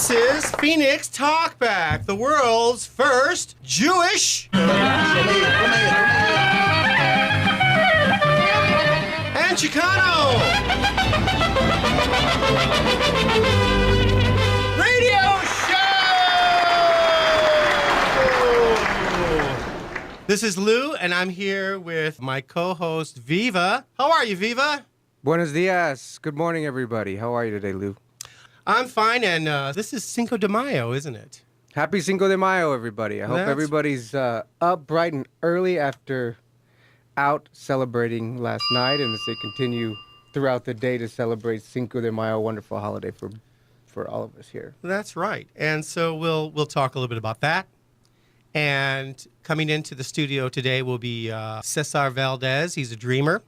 This is Phoenix Talkback, the world's first Jewish and Chicano radio show. This is Lou, and I'm here with my co-host Viva. How are you, Viva? Buenos dias. Good morning, everybody. How are you today, Lou? I'm fine, and this is Cinco de Mayo, isn't it? Happy Cinco de Mayo, everybody. I hope everybody's up bright and early after out celebrating last night, and as they continue throughout the day to celebrate Cinco de Mayo, a wonderful holiday for all of us here. That's right. And so we'll talk a little bit about that. And coming into the studio today will be Cesar Valdez. He's a dreamer,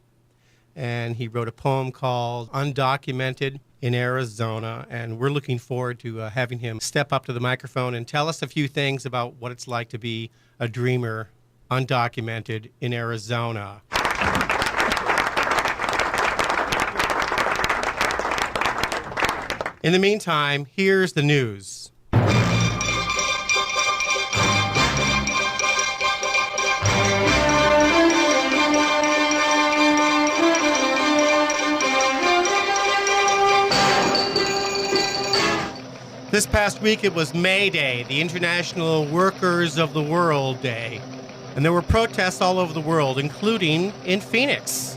and he wrote a poem called Undocumented in Arizona, and we're looking forward to having him step up to the microphone and tell us a few things about what it's like to be a dreamer undocumented in Arizona. In the meantime, here's the news. This past week, it was May Day, the International Workers of the World Day. And there were protests all over the world, including in Phoenix.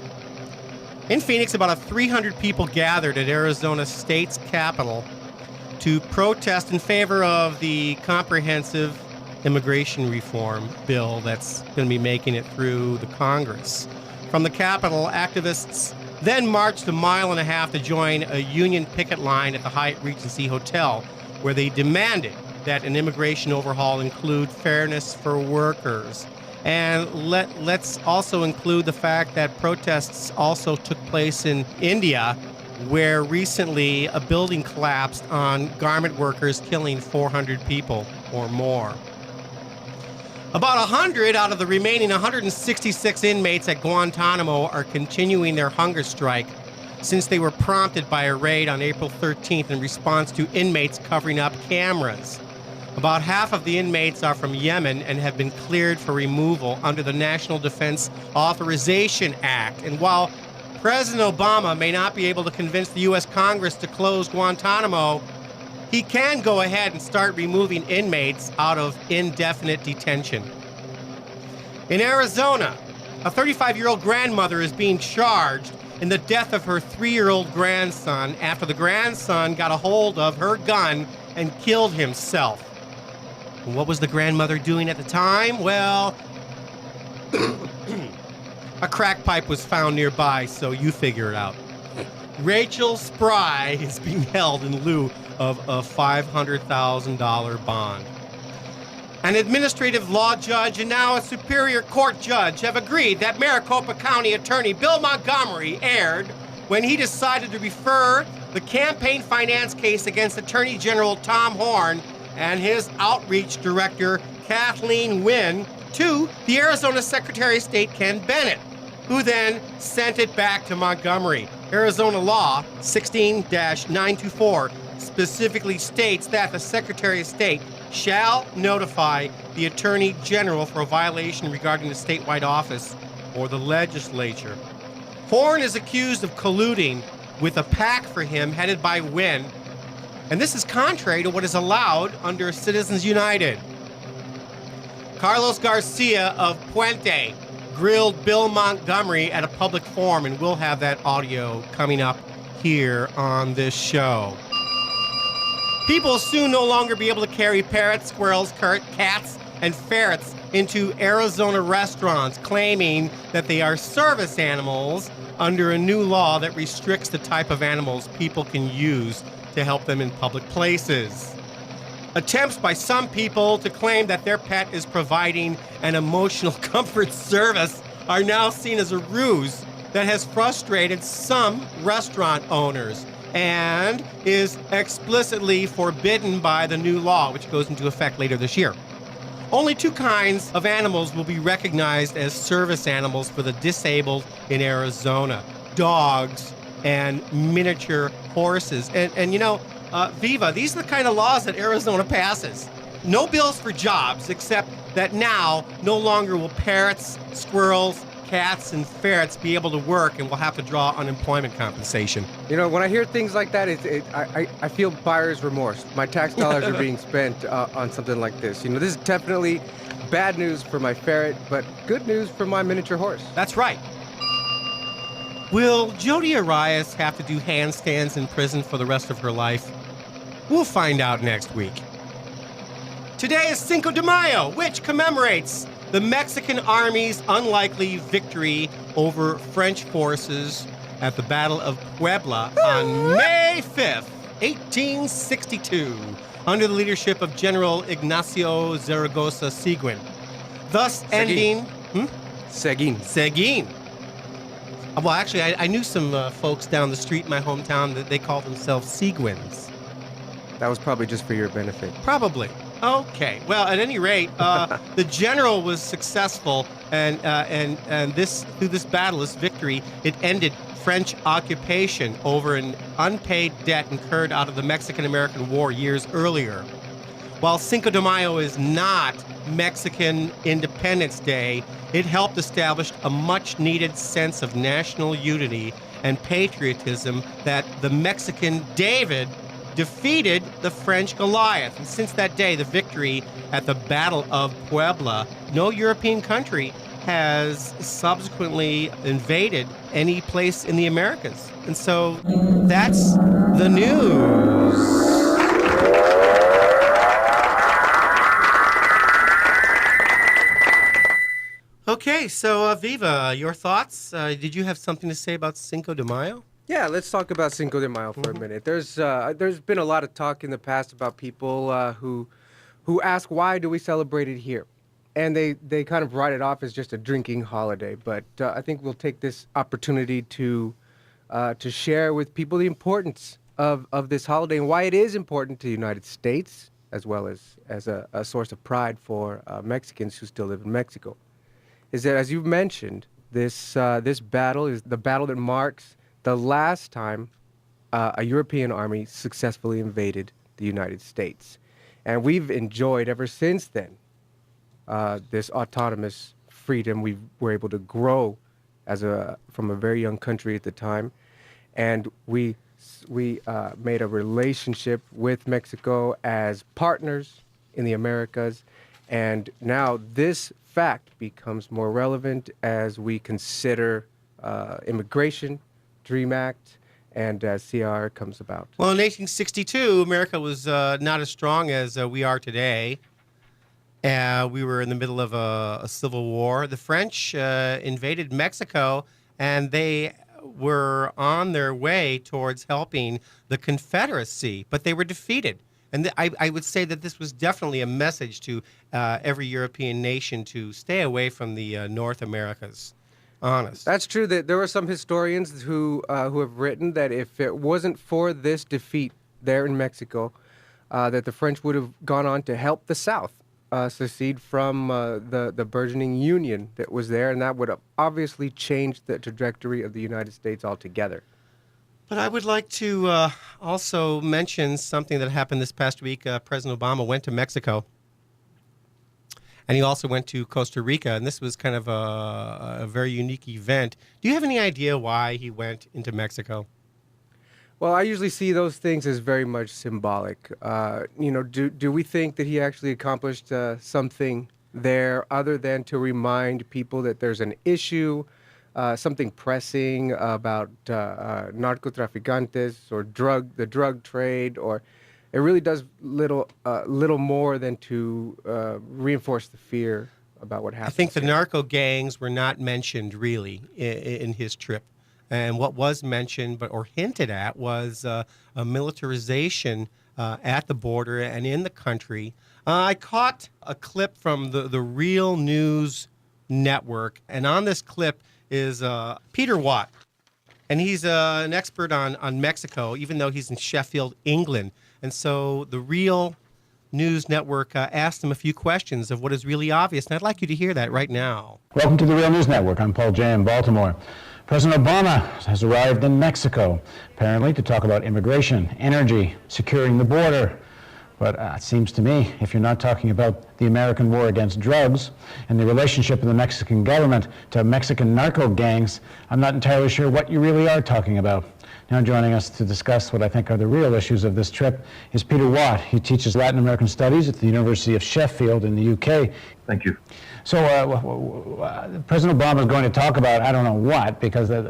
In Phoenix, about 300 people gathered at Arizona State's Capitol to protest in favor of the comprehensive immigration reform bill that's going to be making it through the Congress. From the Capitol, activists then marched a mile and a half to join a union picket line at the Hyatt Regency Hotel, where they demanded that an immigration overhaul include fairness for workers. And let's also include the fact that protests also took place in India, where recently a building collapsed on garment workers, killing 400 people or more. About 100 out of the remaining 166 inmates at Guantanamo are continuing their hunger strike since they were prompted by a raid on April 13th in response to inmates covering up cameras. About half of the inmates are from Yemen and have been cleared for removal under the National Defense Authorization Act. And while President Obama may not be able to convince the U.S. Congress to close Guantanamo, he can go ahead and start removing inmates out of indefinite detention. In Arizona, a 35-year-old grandmother is being charged in the death of her 3-year-old grandson after the grandson got a hold of her gun and killed himself. And what was the grandmother doing at the time? Well, a crack pipe was found nearby, so you figure it out. Rachel Spry is being held in lieu of a $500,000 bond. An administrative law judge and now a Superior Court judge have agreed that Maricopa County Attorney Bill Montgomery erred when he decided to refer the campaign finance case against Attorney General Tom Horne and his outreach director Kathleen Wynne to the Arizona Secretary of State Ken Bennett, who then sent it back to Montgomery. Arizona law 16-924 specifically states that the Secretary of State shall notify the Attorney General for a violation regarding the statewide office or the legislature. Horne is accused of colluding with a PAC for him headed by Wynne, and this is contrary to what is allowed under Citizens United. Carlos Garcia of Puente grilled Bill Montgomery at a public forum, and we'll have that audio coming up here on this show. People will soon no longer be able to carry parrots, squirrels, cats, and ferrets into Arizona restaurants, claiming that they are service animals under a new law that restricts the type of animals people can use to help them in public places. Attempts by some people to claim that their pet is providing an emotional comfort service are now seen as a ruse that has frustrated some restaurant owners and is explicitly forbidden by the new law, which goes into effect later this year. Only 2 kinds of animals will be recognized as service animals for the disabled in Arizona: dogs and miniature horses. And you know, Viva, these are the kind of laws that Arizona passes. No bills for jobs, except that now no longer will parrots, squirrels, cats, and ferrets be able to work and will have to draw unemployment compensation. You know, when I hear things like that, I feel buyer's remorse. My tax dollars are being spent on something like this. You know, this is definitely bad news for my ferret, but good news for my miniature horse. That's right. Will Jodi Arias have to do handstands in prison for the rest of her life? We'll find out next week. Today is Cinco de Mayo, which commemorates the Mexican Army's unlikely victory over French forces at the Battle of Puebla on May 5th, 1862, under the leadership of General Ignacio Zaragoza Seguin, thus ending... Seguin. Well, actually, I knew some folks down the street in my hometown that they call themselves Seguins. That was probably just for your benefit. Probably. Okay. Well, at any rate, the general was successful, and this through this battle, this victory, it ended French occupation over an unpaid debt incurred out of the Mexican-American War years earlier. While Cinco de Mayo is not Mexican Independence Day, it helped establish a much-needed sense of national unity and patriotism that the Mexican David defeated the French Goliath. And since that day, the victory at the Battle of Puebla, no European country has subsequently invaded any place in the Americas. And so that's the news. Okay, so Viva, your thoughts? Did you have something to say about Cinco de Mayo? Yeah, let's talk about Cinco de Mayo for a minute. There's been a lot of talk in the past about people who ask why do we celebrate it here, and they kind of write it off as just a drinking holiday. But I think we'll take this opportunity to share with people the importance of this holiday and why it is important to the United States as well as a source of pride for Mexicans who still live in Mexico. Is that, as you've mentioned, this battle is the battle that marks the last time a European army successfully invaded the United States. And we've enjoyed ever since then this autonomous freedom. We were able to grow from a very young country at the time. And we made a relationship with Mexico as partners in the Americas. And now this fact becomes more relevant as we consider immigration, DREAM Act, and CR comes about. Well, in 1862, America was not as strong as we are today. We were in the middle of a civil war. The French invaded Mexico, and they were on their way towards helping the Confederacy, but they were defeated. And I would say that this was definitely a message to every European nation to stay away from the North Americas. Honest. That's true. That there were some historians who have written that if it wasn't for this defeat there in Mexico, that the French would have gone on to help the South secede from the burgeoning Union that was there, and that would have obviously changed the trajectory of the United States altogether. But I would like to also mention something that happened this past week. President Obama went to Mexico, and he also went to Costa Rica, and this was kind of a very unique event. Do you have any idea why he went into Mexico? Well, I usually see those things as very much symbolic. Do we think that he actually accomplished something there other than to remind people that there's an issue, something pressing about narcotraficantes or the drug trade, or it really does little more than to reinforce the fear about what happened. I think the narco gangs were not mentioned really in his trip. And what was mentioned or hinted at was a militarization at the border and in the country. I caught a clip from the Real News Network, and on this clip is Peter Watt. And he's an expert on Mexico, even though he's in Sheffield, England. And so the Real News Network asked him a few questions of what is really obvious, and I'd like you to hear that right now. Welcome to the Real News Network. I'm Paul Jay in Baltimore. President Obama has arrived in Mexico, apparently to talk about immigration, energy, securing the border. But it seems to me, if you're not talking about the American war against drugs and the relationship of the Mexican government to Mexican narco gangs, I'm not entirely sure what you really are talking about. Now joining us to discuss what I think are the real issues of this trip is Peter Watt. He teaches Latin American Studies at the University of Sheffield in the UK. Thank you. So President Obama is going to talk about I don't know what, because I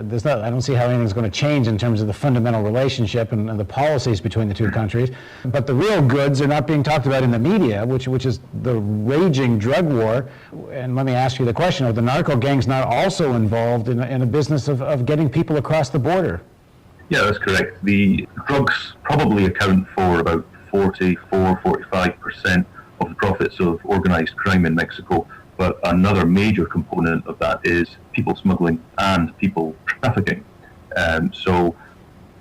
don't see how anything's going to change in terms of the fundamental relationship and the policies between the two countries. But the real goods are not being talked about in the media, which is the raging drug war. And let me ask you the question, are the narco gangs not also involved in a business of getting people across the border? Yeah, that's correct. The drugs probably account for about 45% of the profits of organized crime in Mexico. But another major component of that is people smuggling and people trafficking. So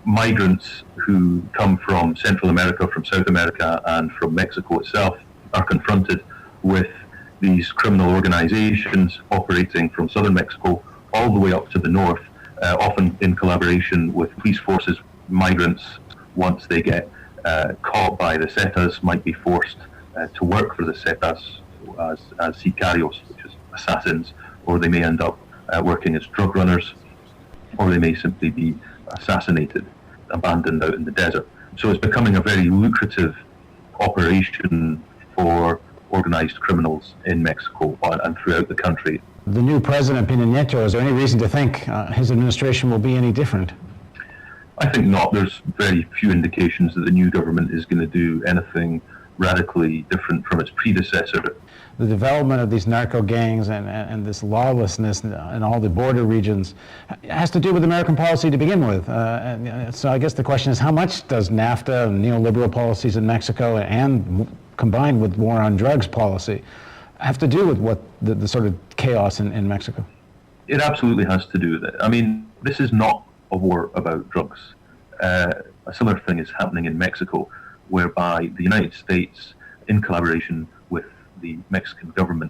migrants who come from Central America, from South America, and from Mexico itself are confronted with these criminal organizations operating from southern Mexico all the way up to the north, often in collaboration with police forces. Migrants, once they get caught by the Zetas, might be forced to work for the Zetas as sicarios, which is assassins, or they may end up working as drug runners, or they may simply be assassinated, abandoned out in the desert. So it's becoming a very lucrative operation for organized criminals in Mexico and throughout the country. The new president, Peña Nieto, is there any reason to think his administration will be any different? I think not. There's very few indications that the new government is going to do anything radically different from its predecessor. The development of these narco gangs and this lawlessness in all the border regions has to do with American policy to begin with. So I guess the question is, how much does NAFTA and neoliberal policies in Mexico and combined with war on drugs policy have to do with what the sort of chaos in Mexico? It absolutely has to do with it. I mean, this is not a war about drugs. A similar thing is happening in Mexico, whereby the United States, in collaboration with the Mexican government,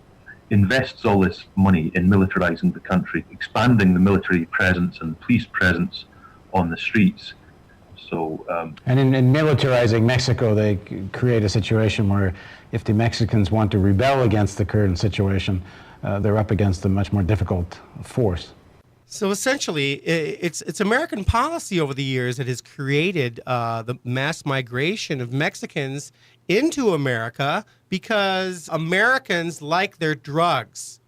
invests all this money in militarizing the country, expanding the military presence and police presence on the streets. So, and in militarizing Mexico, they create a situation where if the Mexicans want to rebel against the current situation, they're up against a much more difficult force. So essentially, it's American policy over the years that has created the mass migration of Mexicans into America because Americans like their drugs.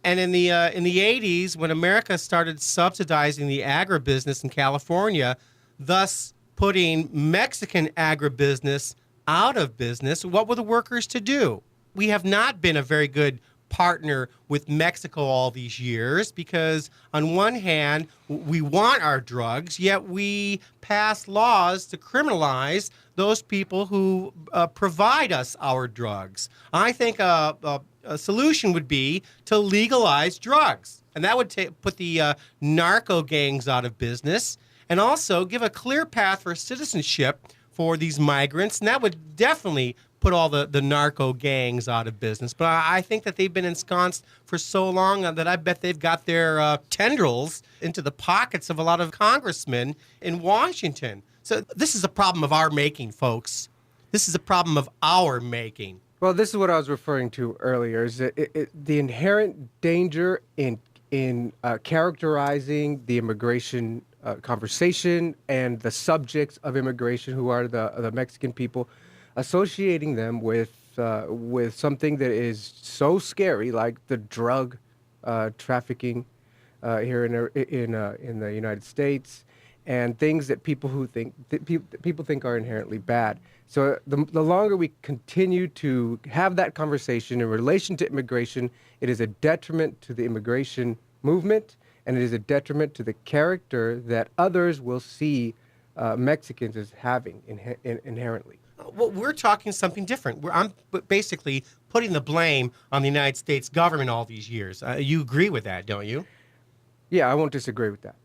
And in the 80s, when America started subsidizing the agribusiness in California, thus putting Mexican agribusiness out of business, what were the workers to do? We have not been a very good partner with Mexico all these years because on one hand we want our drugs, yet we pass laws to criminalize those people who provide us our drugs. I think a solution would be to legalize drugs, and that would put the narco gangs out of business and also give a clear path for citizenship for these migrants, and that would definitely put all the narco gangs out of business. But I think that they've been ensconced for so long that I bet they've got their tendrils into the pockets of a lot of congressmen in Washington. So this is a problem of our making, folks. This is a problem of our making. Well, this is what I was referring to earlier, is that the inherent danger in characterizing the immigration conversation and the subjects of immigration, who are the Mexican people, associating them with something that is so scary, like the drug trafficking here in the United States, and things that people think are inherently bad. So the longer we continue to have that conversation in relation to immigration, it is a detriment to the immigration movement, and it is a detriment to the character that others will see Mexicans as having inherently. Well, we're talking something different. I'm basically putting the blame on the United States government all these years. You agree with that, don't you? Yeah, I won't disagree with that.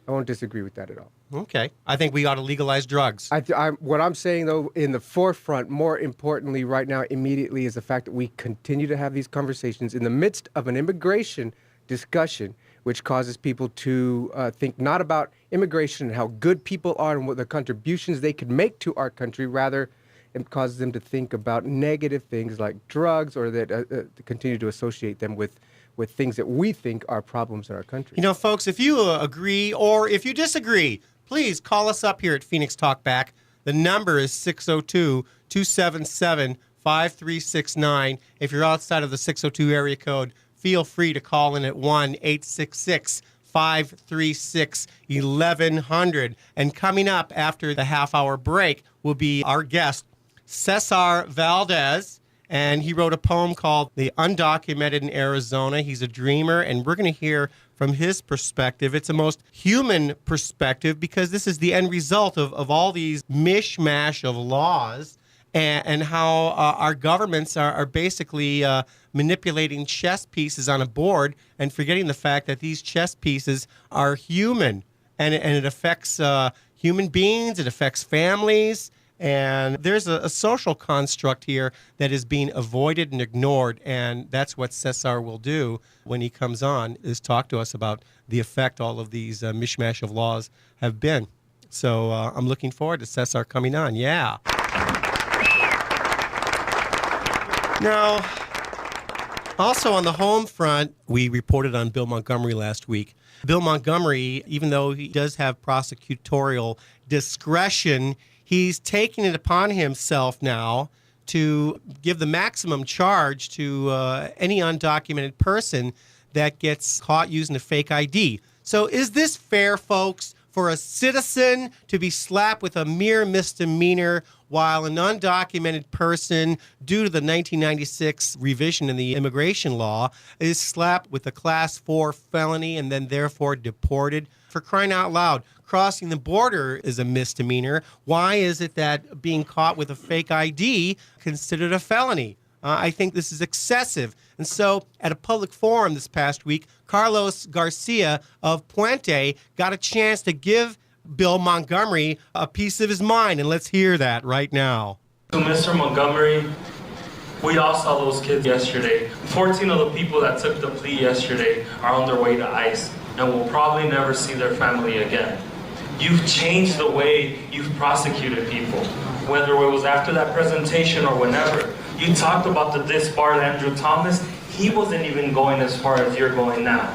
I won't disagree with that at all. Okay. I think we ought to legalize drugs. What I'm saying, though, in the forefront, more importantly right now, immediately, is the fact that we continue to have these conversations in the midst of an immigration discussion. which causes people to think not about immigration and how good people are and what the contributions they could make to our country. Rather, it causes them to think about negative things like drugs, or that continue to associate them with things that we think are problems in our country. You know, folks, if you agree or if you disagree, please call us up here at Phoenix Talkback. The number is 602-277-5369. If you're outside of the 602 area code, feel free to call in at 1-866-536-1100. And coming up after the half-hour break will be our guest, Cesar Valdez. And he wrote a poem called The Undocumented in Arizona. He's a dreamer, and we're going to hear from his perspective. It's a most human perspective because this is the end result of all these mishmash of laws and how our governments are basically manipulating chess pieces on a board and forgetting the fact that these chess pieces are human, and it affects human beings, it affects families. And there's a social construct here that is being avoided and ignored, and that's what Cesar will do when he comes on, is talk to us about the effect all of these mishmash of laws have been. So I'm looking forward to Cesar coming on. Yeah. Now, also on the home front, we reported on Bill Montgomery last week. Bill Montgomery, even though he does have prosecutorial discretion, he's taking it upon himself now to give the maximum charge to any undocumented person that gets caught using a fake ID. So is this fair, folks, for a citizen to be slapped with a mere misdemeanor while an undocumented person, due to the 1996 revision in the immigration law, is slapped with a Class 4 felony and then therefore deported? For crying out loud, crossing the border is a misdemeanor. Why is it that being caught with a fake ID considered a felony? I think this is excessive. And so at a public forum this past week, Carlos Garcia of Puente got a chance to give Bill Montgomery a piece of his mind. And let's hear that right now. So Mr. Montgomery, we all saw those kids yesterday. 14 of the people that took the plea yesterday are on their way to ICE and will probably never see their family again. You've changed the way you've prosecuted people, whether it was after that presentation or whenever. You talked about the disbarred Andrew Thomas. He wasn't even going as far as you're going now.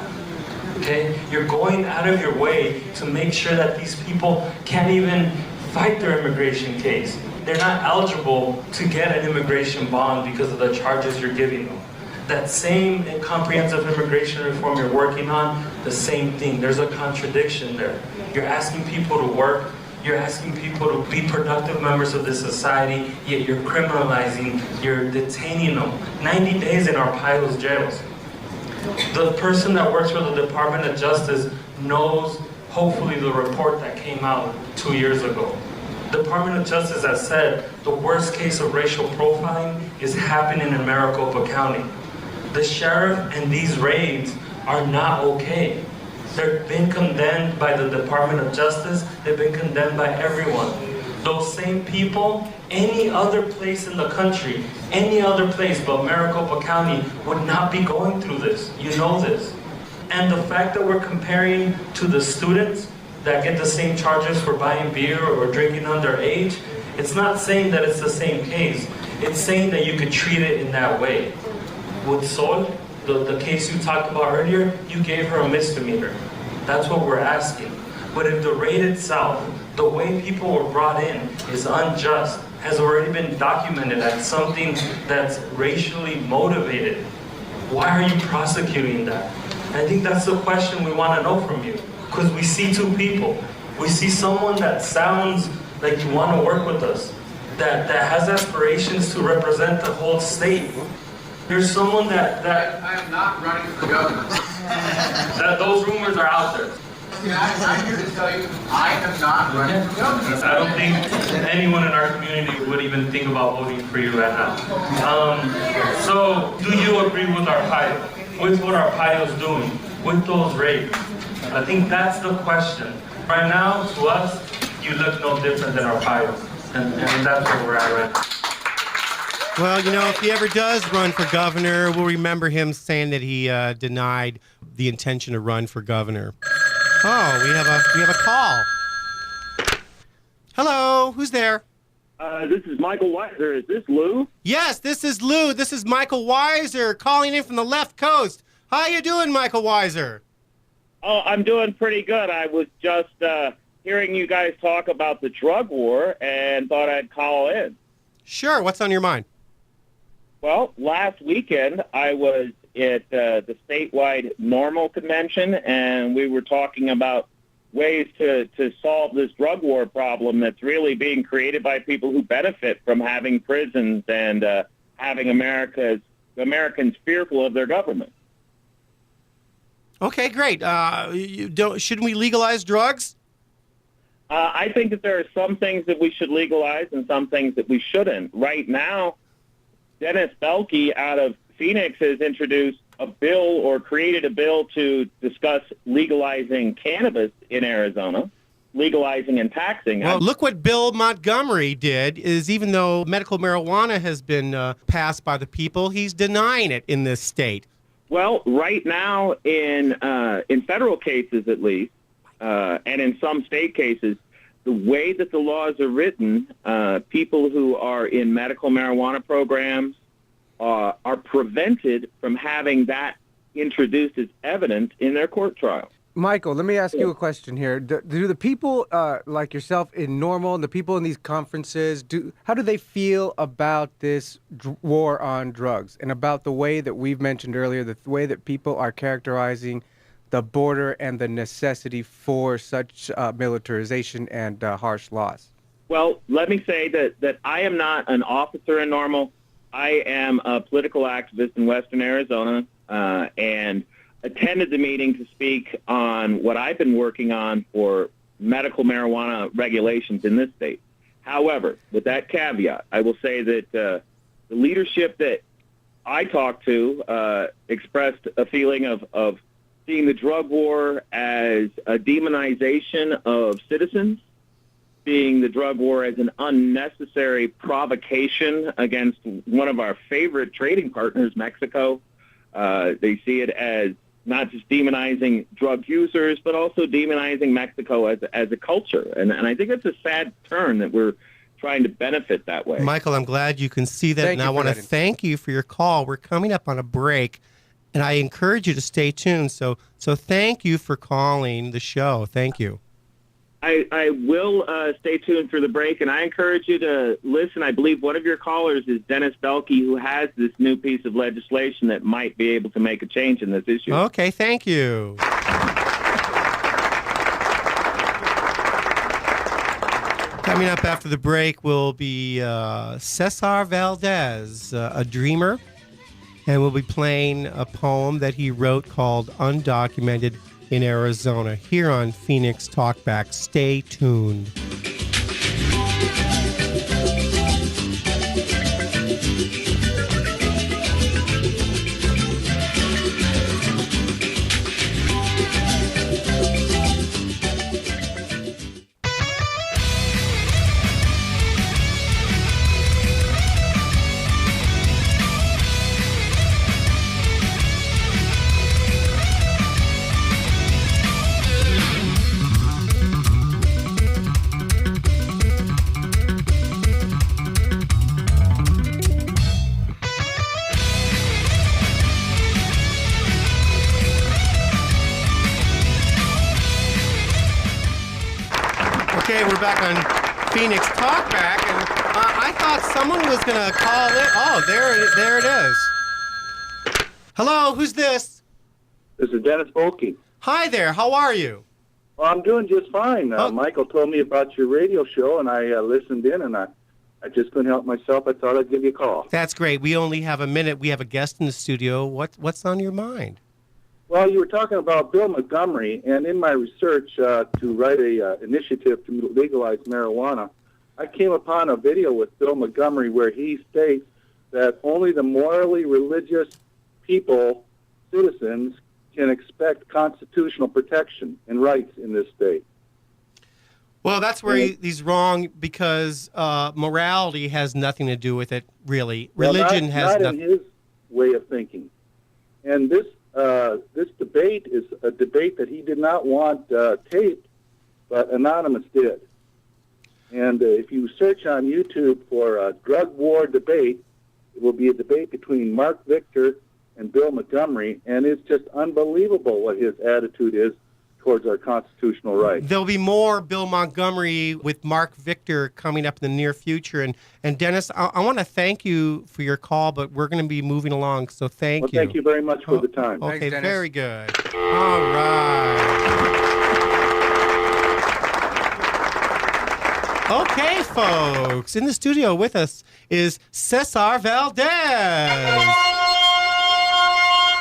Okay? You're going out of your way to make sure that these people can't even fight their immigration case. They're not eligible to get an immigration bond because of the charges you're giving them. That same comprehensive immigration reform you're working on, the same thing. There's a contradiction there. You're asking people to work, you're asking people to be productive members of this society, yet you're criminalizing, you're detaining them. 90 days in our Pilos jails. The person that works for the Department of Justice knows, hopefully, the report that came out 2 years ago. The Department of Justice has said the worst case of racial profiling is happening in Maricopa County. The sheriff and these raids are not okay. They've been condemned by the Department of Justice. They've been condemned by everyone. Those same people, any other place in the country, any other place but Maricopa County would not be going through this. You know this. And the fact that we're comparing to the students that get the same charges for buying beer or drinking underage, it's not saying that it's the same case. It's saying that you could treat it in that way. With Sol, the case you talked about earlier, you gave her a misdemeanor. That's what we're asking. But if the raid itself, the way people were brought in is unjust, has already been documented as something that's racially motivated, why are you prosecuting that? I think that's the question we want to know from you. Because we see two people. We see someone that sounds like you want to work with us, that has aspirations to represent the whole state. There's someone that I am not running for governor. that those rumors are out there. I'm here to tell you, I am not running for governor. I don't think anyone in our community would even think about voting for you right now. So, do you agree with our pilot, with what our pilot's doing, with those raids? I think that's the question. Right now, to us, you look no different than our pilots, and that's where we're at right now. Well, you know, if he ever does run for governor, we'll remember him saying that he denied the intention to run for governor. Oh, we have a call. Hello, who's there? This is Mikel Weisser. Is this Lou? Yes, this is Lou. This is Mikel Weisser calling in from the left coast. How you doing, Mikel Weisser? Oh, I'm doing pretty good. I was just hearing you guys talk about the drug war and thought I'd call in. Sure, what's on your mind? Well, last weekend I was at the statewide NORML convention, and we were talking about ways to solve this drug war problem that's really being created by people who benefit from having prisons and having Americans fearful of their government. Okay, great. Shouldn't we legalize drugs? I think that there are some things that we should legalize and some things that we shouldn't. Right now, Dennis Bohlke out of Phoenix has introduced a bill or created a bill to discuss legalizing cannabis in Arizona, legalizing and taxing. Well, look what Bill Montgomery did, is even though medical marijuana has been passed by the people, he's denying it in this state. Well, right now in federal cases at least, and in some state cases, the way that the laws are written, people who are in medical marijuana programs are prevented from having that introduced as evidence in their court trial. Michael, let me ask you a question here. Do the people like yourself in NORML and the people in these conferences, how do they feel about this war on drugs and about the way that we've mentioned earlier, the way that people are characterizing the border and the necessity for such militarization and harsh laws? Well, let me say that I am not an officer in NORML. I am a political activist in Western Arizona and attended the meeting to speak on what I've been working on for medical marijuana regulations in this state. However, with that caveat, I will say that the leadership that I talked to expressed a feeling of seeing the drug war as a demonization of citizens, seeing the drug war as an unnecessary provocation against one of our favorite trading partners, Mexico. They see it as not just demonizing drug users, but also demonizing Mexico as a culture. And I think that's a sad turn that we're trying to benefit that way. Michael, I'm glad you can see that, and I want to thank you for your call. We're coming up on a break, and I encourage you to stay tuned. So thank you for calling the show. Thank you. I will stay tuned for the break, and I encourage you to listen. I believe one of your callers is Dennis Bohlke, who has this new piece of legislation that might be able to make a change in this issue. Okay, thank you. Coming up after the break will be Cesar Valdez, a dreamer, and we'll be playing a poem that he wrote called Undocumented in Arizona, here on Phoenix Talkback. Stay tuned. Okay, we're back on Phoenix Talkback, and I thought someone was going to call it. Oh, there it is. Hello, who's this? This is Dennis Bohlke. Hi there, how are you? Well, I'm doing just fine. Michael told me about your radio show, and I listened in, and I just couldn't help myself. I thought I'd give you a call. That's great. We only have a minute. We have a guest in the studio. What's on your mind? Well, you were talking about Bill Montgomery, and in my research to write a initiative to legalize marijuana, I came upon a video with Bill Montgomery where he states that only the morally religious people, citizens, can expect constitutional protection and rights in this state. Well, that's where he's wrong, because morality has nothing to do with it, really. Religion has nothing. Not in his way of thinking. And this this debate is a debate that he did not want taped, but Anonymous did. And if you search on YouTube for a drug war debate, it will be a debate between Mark Victor and Bill Montgomery, and it's just unbelievable what his attitude is towards our constitutional rights. There'll be more Bill Montgomery with Mark Victor coming up in the near future. And Dennis, I want to thank you for your call, but we're going to be moving along, so thank you. Thank you very much for the time. Okay, Thanks, very good. All right. Okay, folks, in the studio with us is Cesar Valdez.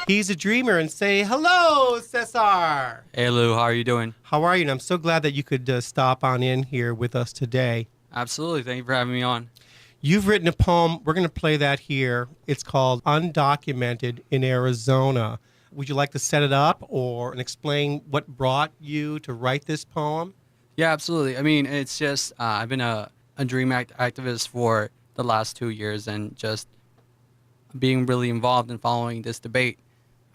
He's a dreamer, and say hello, Cesar. Hey, Lou, how are you doing? How are you? And I'm so glad that you could stop on in here with us today. Absolutely. Thank you for having me on. You've written a poem. We're going to play that here. It's called Undocumented in Arizona. Would you like to set it up and explain what brought you to write this poem? Yeah, absolutely. I mean, it's just I've been a dream activist for the last 2 years, and just being really involved in following this debate.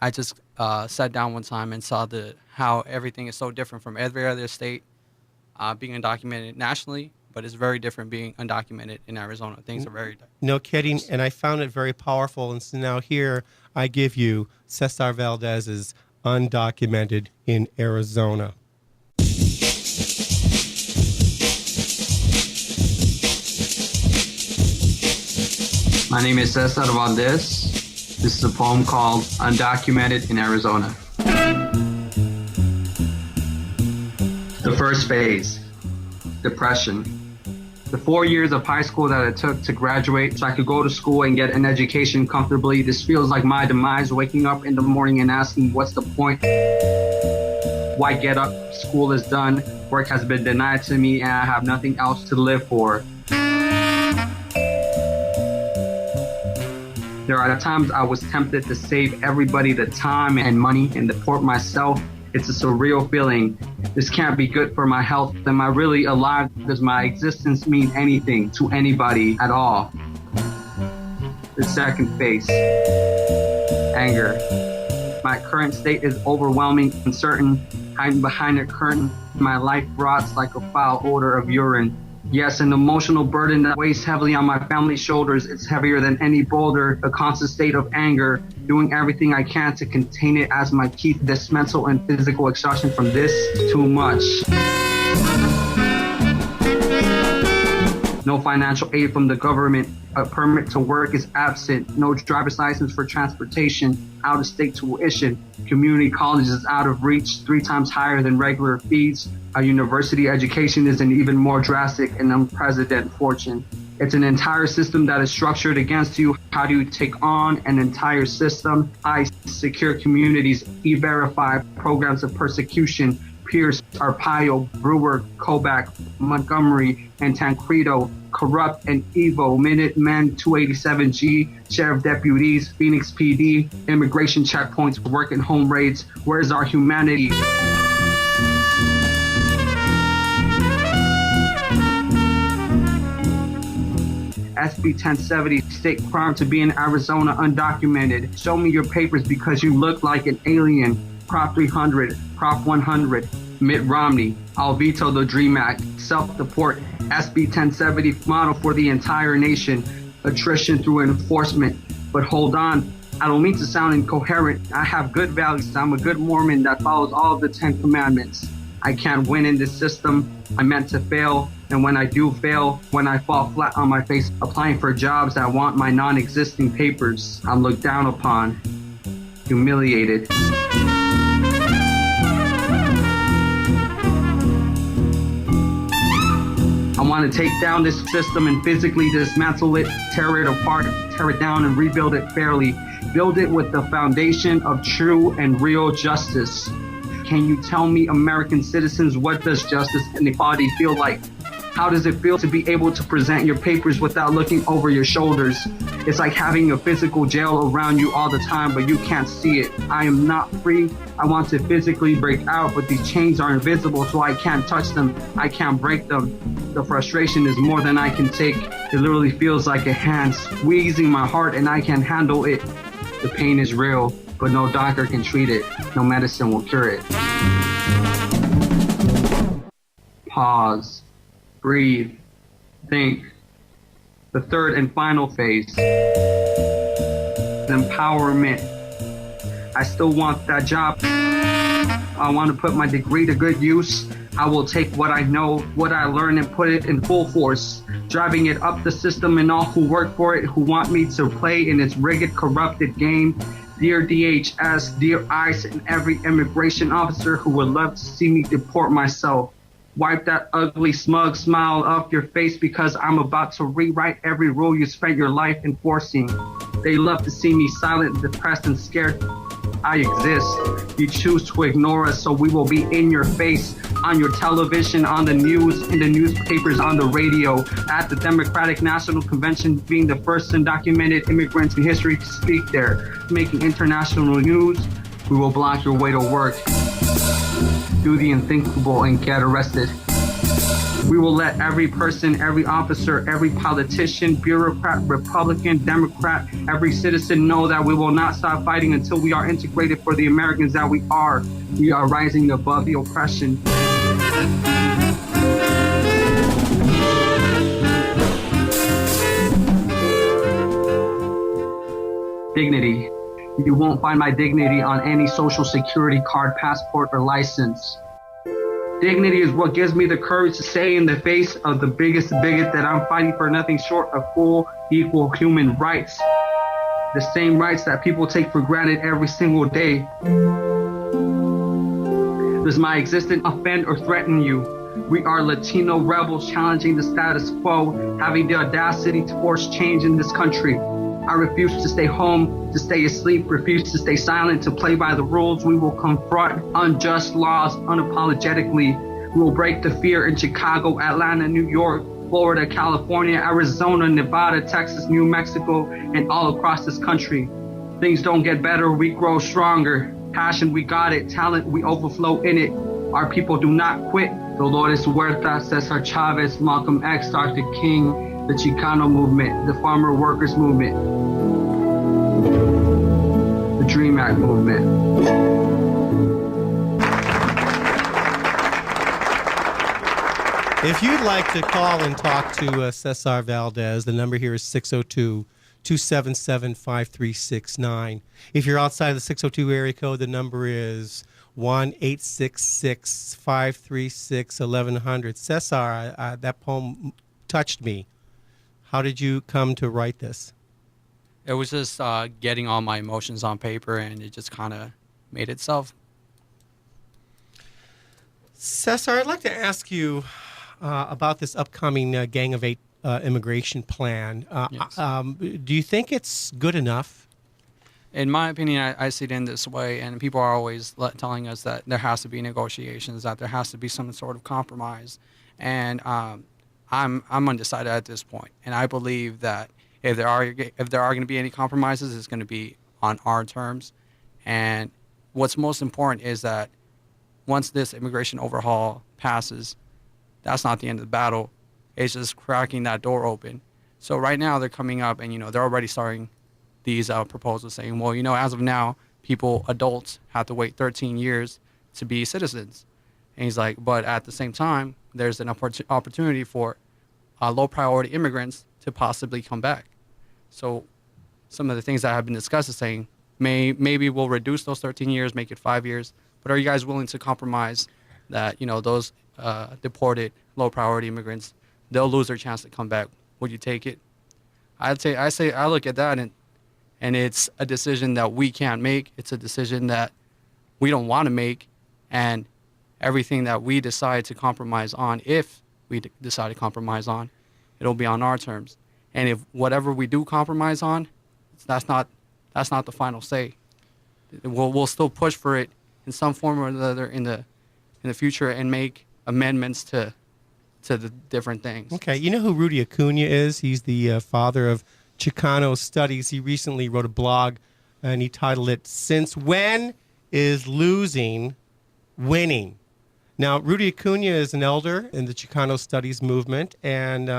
I just sat down one time and saw how everything is so different from every other state being undocumented nationally, but it's very different being undocumented in Arizona. Things are very different. No kidding, and I found it very powerful. And so now here I give you Cesar Valdez's Undocumented in Arizona. My name is Cesar Valdez. This is a poem called Undocumented in Arizona. The first phase, depression. The 4 years of high school that it took to graduate so I could go to school and get an education comfortably, this feels like my demise, waking up in the morning and asking, what's the point? Why get up? School is done, work has been denied to me, and I have nothing else to live for. There are times I was tempted to save everybody the time and money and deport myself. It's a surreal feeling. This can't be good for my health. Am I really alive? Does my existence mean anything to anybody at all? The second phase, anger. My current state is overwhelming, uncertain, hiding behind a curtain. My life rots like a foul odor of urine. Yes, an emotional burden that weighs heavily on my family's shoulders. It's heavier than any boulder, a constant state of anger, doing everything I can to contain it as my keep this mental and physical exhaustion from this too much. No financial aid from the government. A permit to work is absent. No driver's license for transportation. Out-of-state tuition. Community college is out of reach, 3 times higher than regular fees. A university education is an even more drastic and unprecedented fortune. It's an entire system that is structured against you. How do you take on an entire system? Secure communities, E-Verify, programs of persecution, Pierce, Arpaio, Brewer, Kobach, Montgomery, and Tancredo, corrupt and evil, Minutemen, 287G, sheriff deputies, Phoenix PD, immigration checkpoints, work and home raids. Where's our humanity? SB 1070, state crime to be in Arizona undocumented. Show me your papers because you look like an alien. Prop 300, Prop 100, Mitt Romney. I'll veto the DREAM Act. Self-deport, SB 1070 model for the entire nation. Attrition through enforcement. But hold on, I don't mean to sound incoherent. I have good values. I'm a good Mormon that follows all of the 10 commandments. I can't win in this system. I'm meant to fail. And when I do fail, when I fall flat on my face, applying for jobs that want my non-existing papers, I'm looked down upon, humiliated. I want to take down this system and physically dismantle it, tear it apart, tear it down and rebuild it fairly. Build it with the foundation of true and real justice. Can you tell me, American citizens, what does justice and equality feel like? How does it feel to be able to present your papers without looking over your shoulders? It's like having a physical jail around you all the time, but you can't see it. I am not free. I want to physically break out, but these chains are invisible, so I can't touch them. I can't break them. The frustration is more than I can take. It literally feels like a hand squeezing my heart, and I can't handle it. The pain is real. but no doctor can treat it. No medicine will cure it. Pause. Breathe. Think. The third and final phase. Empowerment. I still want that job. I want to put my degree to good use. I will take what I know, what I learn, and put it in full force, driving it up the system and all who work for it, who want me to play in its rigged, corrupted game. Dear DHS, dear ICE, and every immigration officer who would love to see me deport myself. Wipe that ugly, smug smile off your face because I'm about to rewrite every rule you spent your life enforcing. They love to see me silent, depressed, and scared. I exist. You choose to ignore us, so we will be in your face, on your television, on the news, in the newspapers, on the radio, at the Democratic National Convention, being the first undocumented immigrants in history to speak there, making international news. We will block your way to work. Do the unthinkable and get arrested. We will let every person, every officer, every politician, bureaucrat, Republican, Democrat, every citizen know that we will not stop fighting until we are integrated for the Americans that we are. We are rising above the oppression. Dignity. You won't find my dignity on any social security card, passport, or license. Dignity is what gives me the courage to say in the face of the biggest bigot that I'm fighting for nothing short of full, equal human rights. The same rights that people take for granted every single day. Does my existence offend or threaten you? We are Latino rebels challenging the status quo, having the audacity to force change in this country. I refuse to stay home, to stay asleep, refuse to stay silent, to play by the rules. We will confront unjust laws unapologetically. We will break the fear in Chicago, Atlanta, New York, Florida, California, Arizona, Nevada, Texas, New Mexico, and all across this country. Things don't get better, we grow stronger. Passion, we got it. Talent, we overflow in it. Our people do not quit. Dolores Huerta, Cesar Chavez, Malcolm X, Dr. King, the Chicano movement, the farmer workers movement, the Dream Act movement. If you'd like to call and talk to Cesar Valdez, the number here is 602-277-5369. If you're outside of the 602 area code, the number is 1-866-536-1100. Cesar, that poem touched me. How did you come to write this? It was just getting all my emotions on paper, and it just kind of made itself. Cesar, I'd like to ask you about this upcoming Gang of Eight immigration plan. Yes. Do you think it's good enough? In my opinion, I see it in this way, and people are always telling us that there has to be negotiations, that there has to be some sort of compromise, and I'm undecided at this point, and I believe that if there are going to be any compromises, it's going to be on our terms. And what's most important is that once this immigration overhaul passes, that's not the end of the battle. It's just cracking that door open. So right now they're coming up, and they're already starting these proposals saying, well, as of now, adults have to wait 13 years to be citizens. And he's like, but at the same time, there's an opportunity for low-priority immigrants to possibly come back. So some of the things that have been discussed is saying maybe we'll reduce those 13 years, make it 5 years. But are you guys willing to compromise that, those deported low-priority immigrants, they'll lose their chance to come back? Would you take it? I look at that, and it's a decision that we can't make. It's a decision that we don't want to make. And everything that we decide to compromise on, if we decide to compromise on, it'll be on our terms. And if whatever we do compromise on, that's not the final say. We'll still push for it in some form or another in the future and make amendments to the different things. Okay, you know who Rudolfo Acuna is? He's the father of Chicano studies. He recently wrote a blog, and he titled it, "Since When Is Losing Winning?" Now, Rudolfo Acuna is an elder in the Chicano studies movement, and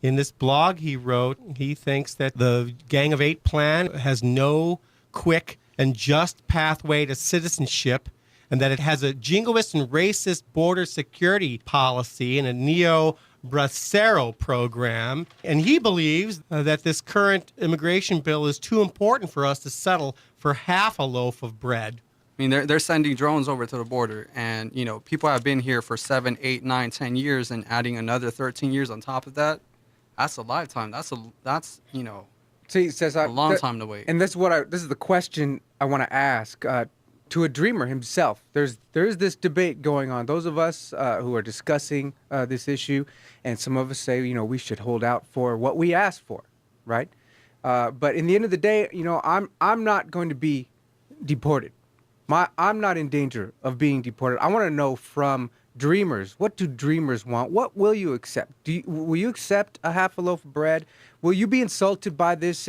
in this blog he wrote, he thinks that the Gang of Eight plan has no quick and just pathway to citizenship, and that it has a jingoist and racist border security policy and a neo-Bracero program. And he believes that this current immigration bill is too important for us to settle for half a loaf of bread. I mean, they're sending drones over to the border, and, you know, people have been here for 7, 8, 9, 10 years, and adding another 13 years on top of that, that's a lifetime. That's you know, See, Cesar, a long time to wait. And this is the question I want to ask to a dreamer himself. There is this debate going on. Those of us who are discussing this issue, and some of us say, you know, we should hold out for what we asked for, right? But in the end of the day, you know, I'm not going to be deported. I'm not in danger of being deported. I want to know from dreamers, what do dreamers want? What will you accept? Will you accept a half a loaf of bread? Will you be insulted by this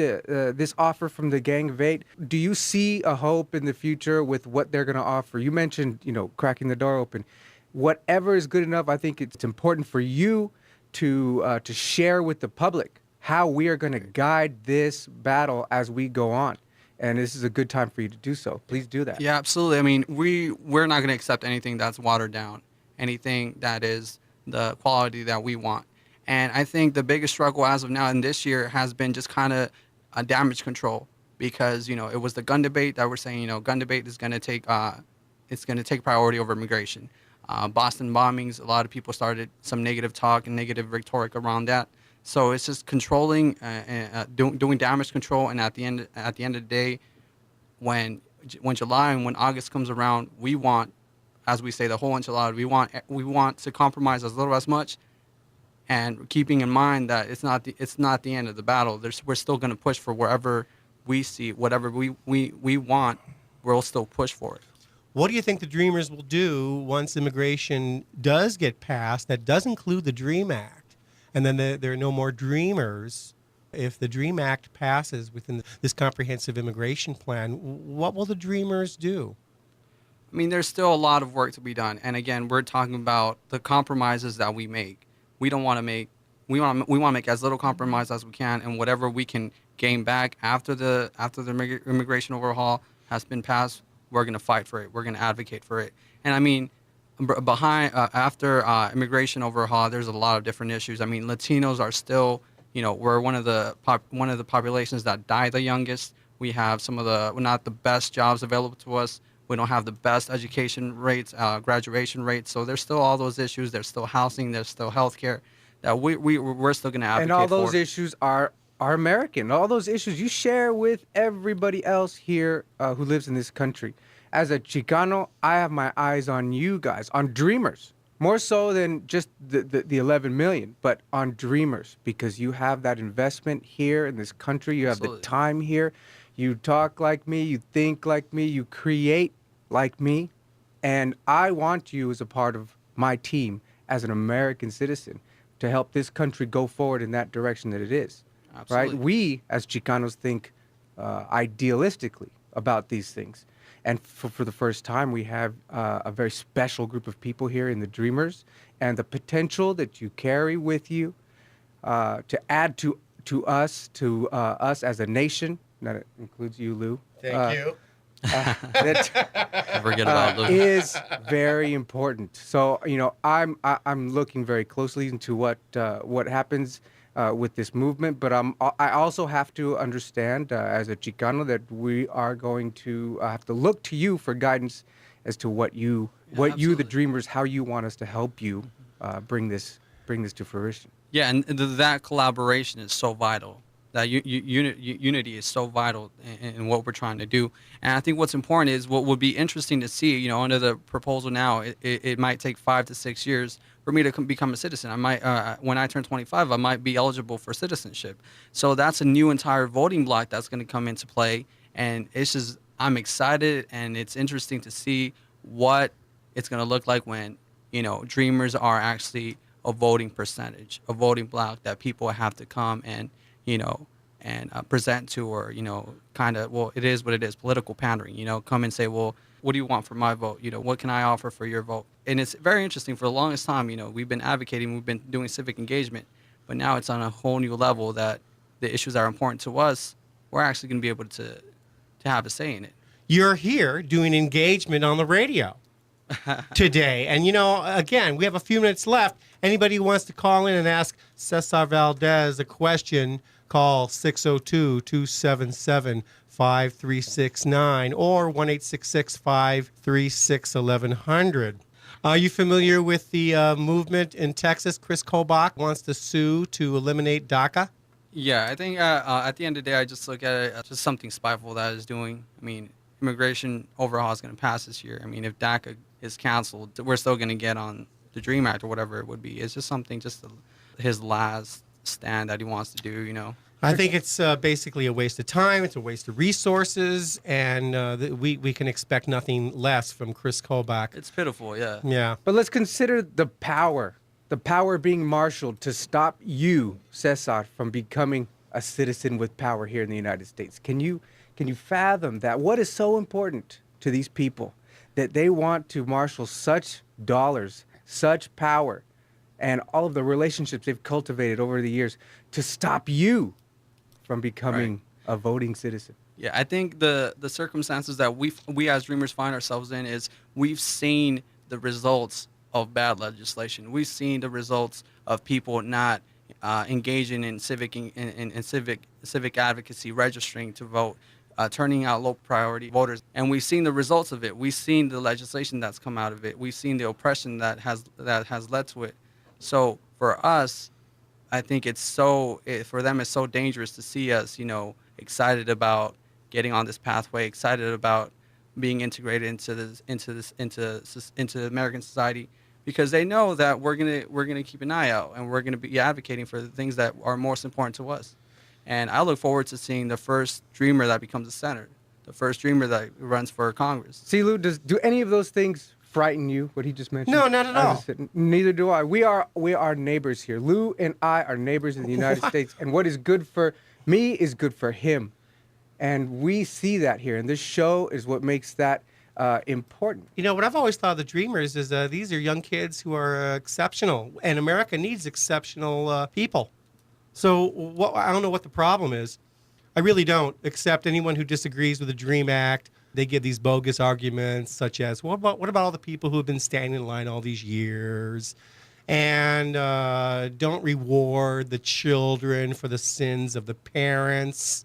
offer from the Gang of Eight? Do you see a hope in the future with what they're going to offer? You mentioned, you know, cracking the door open. Whatever is good enough, I think it's important for you to share with the public how we are going to guide this battle as we go on. And this is a good time for you to do so. Please do that. Yeah, absolutely. I mean, we're not going to accept anything that's watered down, anything that is the quality that we want. And I think the biggest struggle as of now in this year has been just kind of a damage control, because, you know, it was the gun debate that we're saying, you know, gun debate is going to take priority over immigration. Boston bombings, a lot of people started some negative talk and negative rhetoric around that. So it's just controlling, doing damage control, and at the end of the day, when July and when August comes around, we want, as we say, the whole enchilada. We want to compromise as little as much, and keeping in mind that it's not the end of the battle. We're still going to push for wherever we see, whatever we want, we'll still push for it. What do you think the Dreamers will do once immigration does get passed that does include the DREAM Act? And then there are no more dreamers. If the DREAM Act passes within this comprehensive immigration plan, what will the dreamers do? I mean, there's still a lot of work to be done. And again, we're talking about the compromises that we make. We want to make as little compromise as we can, and whatever we can gain back after the immigration overhaul has been passed, we're going to fight for it. We're going to advocate for it. And I mean, after immigration overhaul, there's a lot of different issues. I mean, Latinos are still, you know, we're one of the populations that die the youngest. We have some of the not the best jobs available to us. We don't have the best education rates, graduation rates. So there's still all those issues. There's still housing. There's still healthcare that we're still going to advocate for. And all those issues are American. All those issues you share with everybody else here who lives in this country. As a Chicano, I have my eyes on you guys, on dreamers, more so than just the 11 million, but on dreamers, because you have that investment here in this country. You have Absolutely. the time here. You talk like me. You think like me. You create like me. And I want you as a part of my team as an American citizen to help this country go forward in that direction that it is. Absolutely. Right? We, as Chicanos, think idealistically about these things. And for the first time, we have a very special group of people here in the Dreamers, and the potential that you carry with you to add to us as a nation. That includes you, Lou. Thank you. Forget about Lou. Is very important. So, you know, I'm looking very closely into what happens with this movement, but I also have to understand as a Chicano that we are going to have to look to you for guidance as to what you, the Dreamers, how you want us to help you bring this to fruition. Yeah, and that collaboration is so vital. That unity is so vital in what we're trying to do. And I think what's important is what would be interesting to see, you know, under the proposal now, it might take 5 to 6 years for me to become a citizen. I might, when I turn 25, I might be eligible for citizenship. So that's a new entire voting block that's going to come into play. And it's just, I'm excited, and it's interesting to see what it's going to look like when, you know, Dreamers are actually a voting percentage, a voting block that people have to come and, you know, and present to, or, you know, kind of, well, it is what it is, political pandering, you know, come and say, well, what do you want for my vote? You know, what can I offer for your vote? And it's very interesting. For the longest time, you know, we've been advocating, we've been doing civic engagement, but now it's on a whole new level that the issues that are important to us, we're actually going to be able to have a say in it. you're here doing engagement on the radio today. And, again, we have a few minutes left. Anybody who wants to call in and ask Cesar Valdez a question, call 602-277-5369 or 1-866-536-1100. Are you familiar with the movement in Texas? Chris Kobach wants to sue to eliminate DACA. Yeah, I think at the end of the day, I just look at it as just something spiteful that is doing. I mean, immigration overhaul is going to pass this year. I mean, if DACA is canceled, we're still going to get on the DREAM Act or whatever it would be. It's just something, his last stand that he wants to do, I think it's basically a waste of time. It's a waste of resources, and we can expect nothing less from Chris Kobach. It's pitiful, yeah. Yeah. But let's consider the power being marshaled to stop you, Cesar, from becoming a citizen with power here in the United States. Can you fathom that? What is so important to these people that they want to marshal such dollars, such power, and all of the relationships they've cultivated over the years to stop you from becoming a voting citizen? Yeah, I think the circumstances that we as Dreamers find ourselves in is we've seen the results of bad legislation. We've seen the results of people not engaging in civic advocacy, registering to vote, turning out low priority voters, and we've seen the results of it. We've seen the legislation that's come out of it. We've seen the oppression that has led to it. So for us, I think for them it's so dangerous to see us, excited about getting on this pathway, excited about being integrated into American society, because they know that we're gonna keep an eye out and we're gonna be advocating for the things that are most important to us. And I look forward to seeing the first dreamer that becomes a senator, the first dreamer that runs for Congress. See, Lou, do any of those things frighten you, what he just mentioned? No, not at all. Neither do I. We are neighbors here. Lou and I are neighbors in the United States, and what is good for me is good for him. And we see that here, and this show is what makes that important. What I've always thought of the Dreamers is these are young kids who are exceptional, and America needs exceptional people. So I don't know what the problem is. I really don't, except anyone who disagrees with the DREAM Act. They give these bogus arguments such as, what about all the people who have been standing in line all these years and don't reward the children for the sins of the parents?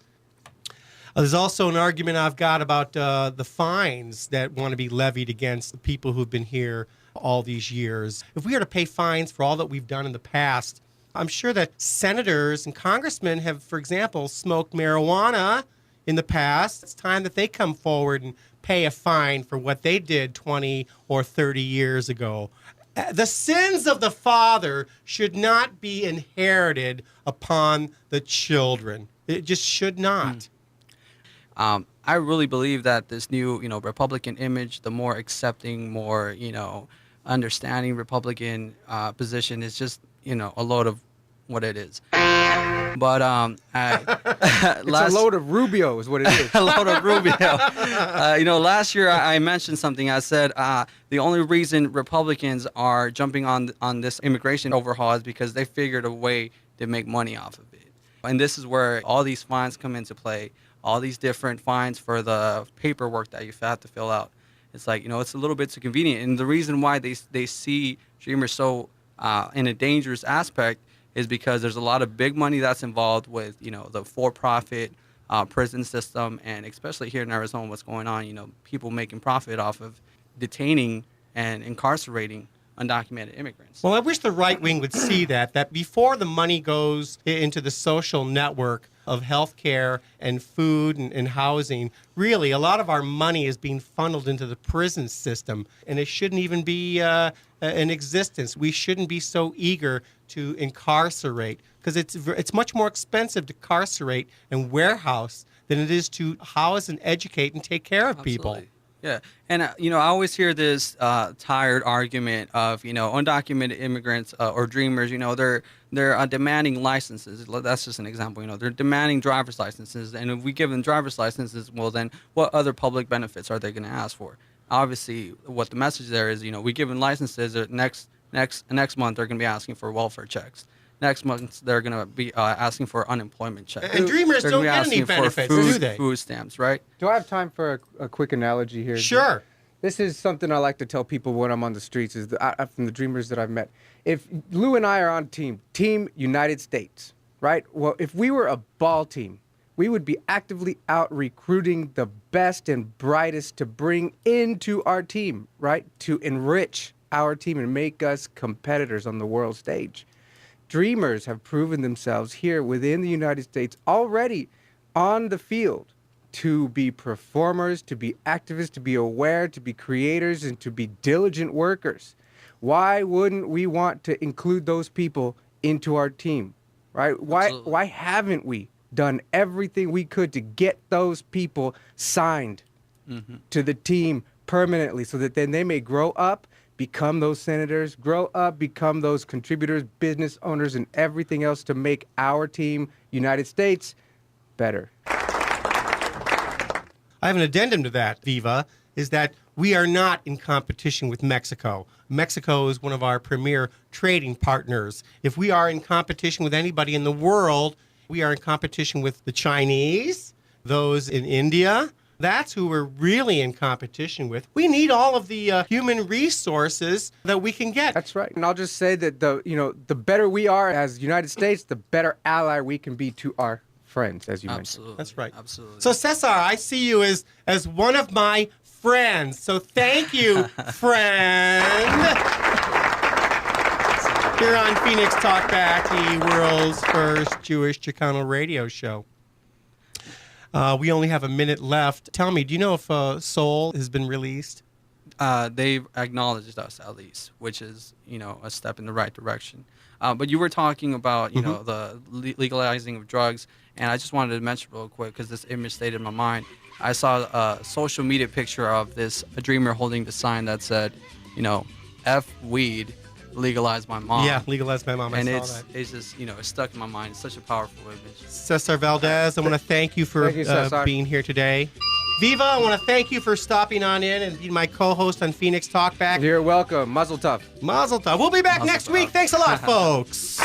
There's also an argument I've got about the fines that want to be levied against the people who've been here all these years. If we were to pay fines for all that we've done in the past, I'm sure that senators and congressmen have, for example, smoked marijuana in the past. It's time that they come forward and pay a fine for what they did 20 or 30 years ago. The sins of the father should not be inherited upon the children. It just should not. I really believe that this new, Republican image, the more accepting, more, understanding Republican position is just, a load of what it is. But it's a load of Rubio is what it is. A load of Rubio. Last year I mentioned something. I said the only reason Republicans are jumping on this immigration overhaul is because they figured a way to make money off of it. And this is where all these fines come into play. All these different fines for the paperwork that you have to fill out. It's like, it's a little bit too convenient. And the reason why they see Dreamers so in a dangerous aspect is because there's a lot of big money that's involved with, the for-profit prison system. And especially here in Arizona, what's going on, people making profit off of detaining and incarcerating undocumented immigrants. Well, I wish the right wing would see that before the money goes into the social network of healthcare and food and housing, really, a lot of our money is being funneled into the prison system, and it shouldn't even be in existence. We shouldn't be so eager to incarcerate, because it's much more expensive to incarcerate and warehouse than it is to house and educate and take care of people. Absolutely. Yeah, and I always hear this tired argument of undocumented immigrants or dreamers. They're demanding licenses. That's just an example. They're demanding driver's licenses, and if we give them driver's licenses, well, then what other public benefits are they going to ask for? Obviously, what the message there is, we give them licenses. Next month they're going to be asking for welfare checks. next month they're gonna be asking for unemployment check. And dreamers They're don't gonna be get any asking for benefits, food, do they? Food stamps, right? Do I have time for a quick analogy here? Sure. This is something I like to tell people when I'm on the streets, is from the dreamers that I've met. If Lou and I are on Team United States, right? Well, if we were a ball team, we would be actively out recruiting the best and brightest to bring into our team, right? To enrich our team and make us competitors on the world stage. Dreamers have proven themselves here within the United States already on the field to be performers, to be activists, to be aware, to be creators, and to be diligent workers. Why wouldn't we want to include those people into our team, right? Why haven't we done everything we could to get those people signed to the team permanently so that then they may grow up, become those senators, grow up, become those contributors, business owners, and everything else to make our team, United States, better? I have an addendum to that, Viva, is that we are not in competition with Mexico. Mexico is one of our premier trading partners. If we are in competition with anybody in the world, we are in competition with the Chinese, those in India. That's who we're really in competition with. We need all of the human resources that we can get. That's right. And I'll just say that the better we are as United States, the better ally we can be to our friends, as you mentioned. That's right. Absolutely. So, Cesar, I see you as one of my friends. So thank you, friend. Here on Phoenix Talkback, the world's first Jewish-Chicano radio show. We only have a minute left. Tell me, do you know if Soul has been released? They've acknowledged us, at least, which is, a step in the right direction. But you were talking about, the legalizing of drugs, and I just wanted to mention real quick, because this image stayed in my mind. I saw a social media picture of a dreamer holding the sign that said, F weed, legalize my mom. Yeah, legalize my mom. And I saw that. it's just, it's stuck in my mind. It's such a powerful image. Cesar Valdez, I want to thank you for being here today. Viva, I want to thank you for stopping on in and being my co-host on Phoenix Talkback. You're welcome. Mazel tov. Mazel tov. We'll be back next week. Thanks a lot, folks.